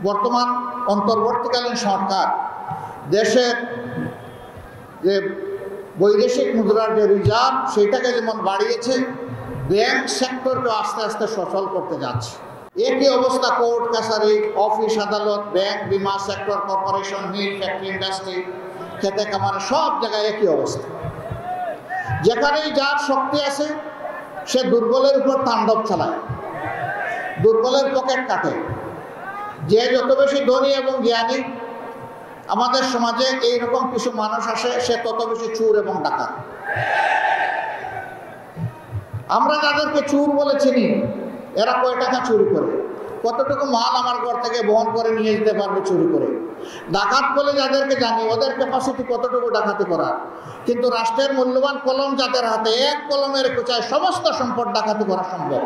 বর্তমান অন্তর্বর্তীকালীন সরকার দেশের যে বৈদেশিক মুদ্রার যে রিজার্ভ সেটাকে যেমন বাড়িয়েছে, ব্যাংক সেক্টরকে আস্তে আস্তে সচল করতে যাচ্ছে। একই অবস্থা কোর্ট কাছারি, অফিস আদালত, ব্যাংক, বিমা সেক্টর, কর্পোরেশন, মিল, ফ্যাক্টরি, ইন্ডাস্ট্রি, খেতে কামারে সব জায়গায় একই অবস্থা। যেখানেই যার শক্তি আছে সে দুর্বলের উপর তাণ্ডব চালায়, দুর্বলের পকেট কাটে। যে যত বেশি ধনী এবং জ্ঞানী আমাদের সমাজে এইরকম কিছু মানুষ আসে, সে তত বেশি চোর এবং ডাকাত। আমরা যাদেরকে চোর বলে চিনি, এরা কয় টাকা চুরি করে, কতটুকু মাল আমার ঘর থেকে বহন করে নিয়ে যেতে পারবে চুরি করে। ডাকাত বলে যাদেরকে জানি, ওদের ক্যাপাসিটি কতটুকু ডাকাতি করার। কিন্তু রাষ্ট্রের মূল্যবান কলম যাদের হাতে, এক কলমের কোচায় সমস্ত সম্পদ ডাকাতি করা সম্ভব।